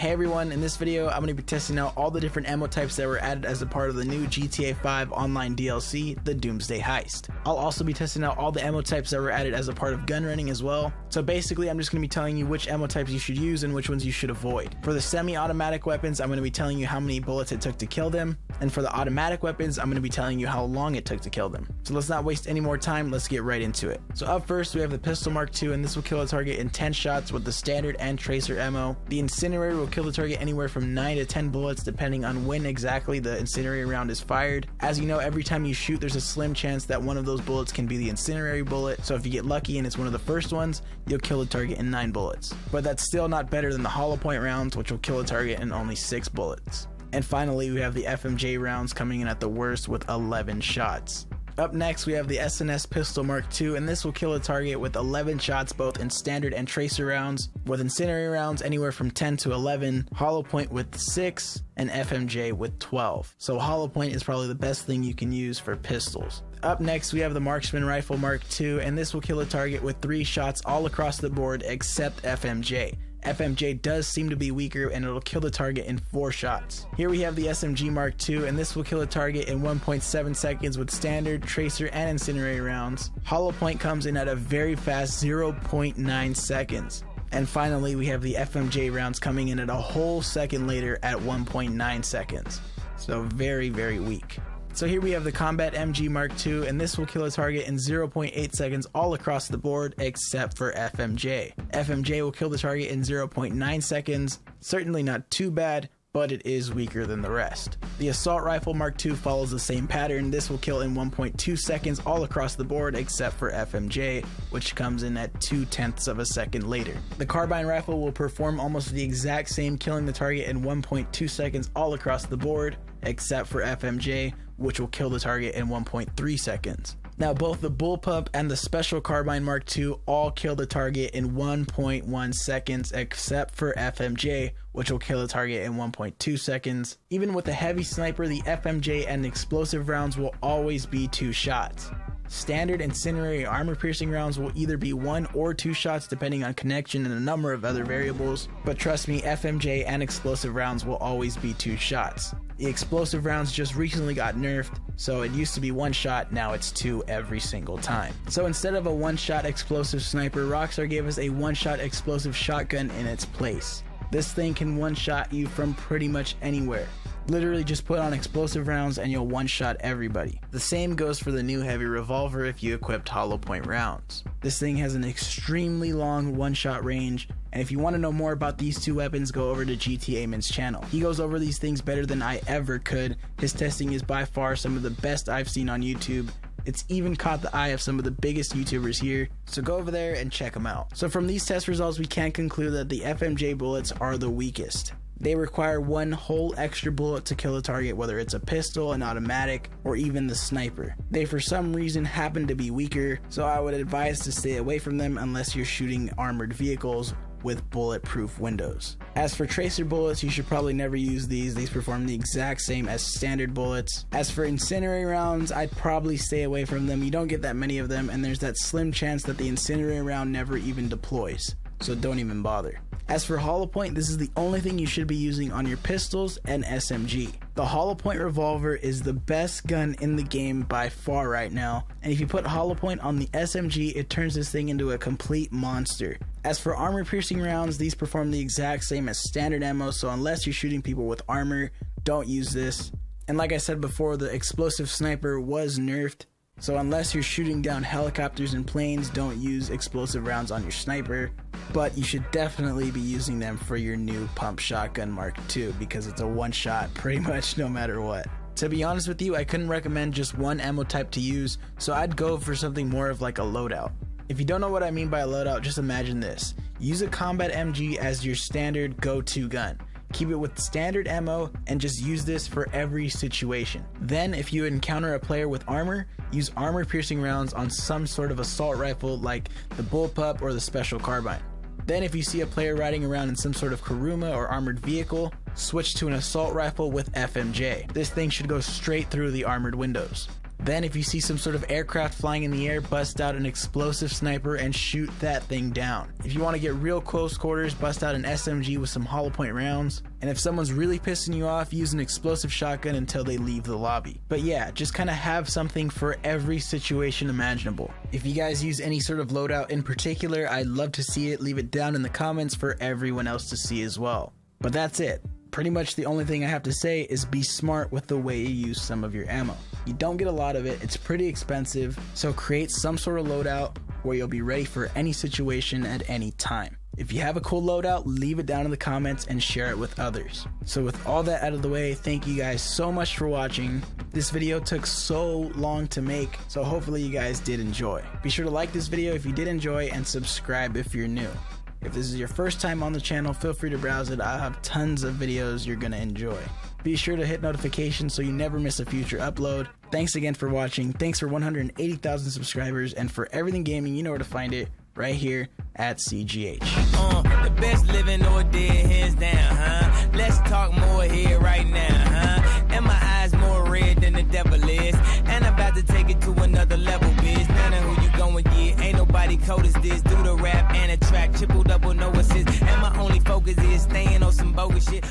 Hey everyone, in this video I'm going to be testing out all the different ammo types that were added as a part of the new GTA 5 online DLC, the Doomsday Heist. I'll also be testing out all the ammo types that were added as a part of gun running as well. So basically I'm just going to be telling you which ammo types you should use and which ones you should avoid. For the semi-automatic weapons, I'm going to be telling you how many bullets it took to kill them, and for the automatic weapons I'm going to be telling you how long it took to kill them. So let's not waste any more time, let's get right into it. So up first we have the pistol Mark II, and this will kill a target in 10 shots with the standard and tracer ammo. The incinerator will kill the target anywhere from 9 to 10 bullets depending on when exactly the incendiary round is fired. As you know, every time you shoot there's a slim chance that one of those bullets can be the incendiary bullet, so if you get lucky and it's one of the first ones, you'll kill the target in 9 bullets. But that's still not better than the hollow point rounds, which will kill a target in only 6 bullets. And finally we have the FMJ rounds coming in at the worst with 11 shots. Up next we have the SNS pistol Mark II, and this will kill a target with 11 shots both in standard and tracer rounds, with incendiary rounds anywhere from 10 to 11, hollow point with 6, and FMJ with 12. So hollow point is probably the best thing you can use for pistols. Up next we have the Marksman rifle Mark II, and this will kill a target with 3 shots all across the board except FMJ. FMJ does seem to be weaker and it'll kill the target in 4 shots. Here we have the SMG Mark II, and this will kill a target in 1.7 seconds with standard, tracer, and incendiary rounds. Hollow point comes in at a very fast 0.9 seconds. And finally we have the FMJ rounds coming in at a whole second later at 1.9 seconds. So very weak. So here we have the Combat MG Mark II, and this will kill a target in 0.8 seconds all across the board except for FMJ. FMJ will kill the target in 0.9 seconds, certainly not too bad, but it is weaker than the rest. The Assault Rifle Mark II follows the same pattern. This will kill in 1.2 seconds all across the board except for FMJ, which comes in at 0.2 of a second later. The Carbine Rifle will perform almost the exact same, killing the target in 1.2 seconds all across the board except for FMJ, which will kill the target in 1.3 seconds. Now both the Bullpup and the Special Carbine Mark II all kill the target in 1.1 seconds except for FMJ, which will kill the target in 1.2 seconds. Even with the heavy sniper, the FMJ and explosive rounds will always be 2 shots. Standard incendiary armor piercing rounds will either be 1 or 2 shots depending on connection and a number of other variables, but trust me, FMJ and explosive rounds will always be 2 shots. The explosive rounds just recently got nerfed, so it used to be 1 shot, now it's 2 every single time. So instead of a 1-shot explosive sniper, Rockstar gave us a 1-shot explosive shotgun in its place. This thing can 1-shot you from pretty much anywhere. Literally just put on explosive rounds and you'll 1-shot everybody. The same goes for the new heavy revolver if you equipped hollow point rounds. This thing has an extremely long 1-shot range, and if you want to know more about these 2 weapons, go over to GTA Min's channel. He goes over these things better than I ever could. His testing is by far some of the best I've seen on YouTube. It's even caught the eye of some of the biggest YouTubers here, so go over there and check them out. So from these test results we can conclude that the FMJ bullets are the weakest. They require 1 whole extra bullet to kill a target, whether it's a pistol, an automatic, or even the sniper. They for some reason happen to be weaker, so I would advise to stay away from them unless you're shooting armored vehicles with bulletproof windows. As for tracer bullets, you should probably never use these. These perform the exact same as standard bullets. As for incendiary rounds, I'd probably stay away from them. You don't get that many of them, and there's that slim chance that the incendiary round never even deploys, so don't even bother. As for hollow point, this is the only thing you should be using on your pistols and SMG. The hollow point revolver is the best gun in the game by far right now, and if you put hollow point on the SMG, it turns this thing into a complete monster. As for armor piercing rounds, these perform the exact same as standard ammo, so unless you're shooting people with armor, don't use this. And like I said before, the explosive sniper was nerfed, so unless you're shooting down helicopters and planes, don't use explosive rounds on your sniper, but you should definitely be using them for your new pump shotgun Mark II because it's a 1-shot pretty much no matter what. To be honest with you, I couldn't recommend just one ammo type to use, so I'd go for something more of like a loadout. If you don't know what I mean by a loadout, just imagine this. Use a Combat MG as your standard go-to gun. Keep it with standard ammo and just use this for every situation. Then if you encounter a player with armor, use armor piercing rounds on some sort of assault rifle like the Bullpup or the Special Carbine. Then if you see a player riding around in some sort of Kuruma or armored vehicle, switch to an assault rifle with FMJ. This thing should go straight through the armored windows. Then if you see some sort of aircraft flying in the air, bust out an explosive sniper and shoot that thing down. If you want to get real close quarters, bust out an SMG with some hollow point rounds. And if someone's really pissing you off, use an explosive shotgun until they leave the lobby. But yeah, just kind of have something for every situation imaginable. If you guys use any sort of loadout in particular, I'd love to see it. Leave it down in the comments for everyone else to see as well. But that's it. Pretty much the only thing I have to say is be smart with the way you use some of your ammo. You don't get a lot of it, it's pretty expensive, so create some sort of loadout where you'll be ready for any situation at any time. If you have a cool loadout, leave it down in the comments and share it with others. So with all that out of the way, thank you guys so much for watching. This video took so long to make, so hopefully you guys did enjoy. Be sure to like this video if you did enjoy and subscribe if you're new. If this is your first time on the channel, feel free to browse it. I have tons of videos you're gonna enjoy. Be sure to hit notifications so you never miss a future upload. Thanks again for watching. Thanks for 180,000 subscribers, and for everything gaming, you know where to find it, right here at CGH. The best living or dead, hands down, huh? Let's talk more here right now, huh? And my eyes more red than the devil is, and I'm about to take it to another level, bitch. None of who you going get, ain't nobody cold as this. Do the rap and a track, triple double, no assist, and my only focus is staying on some bogus shit.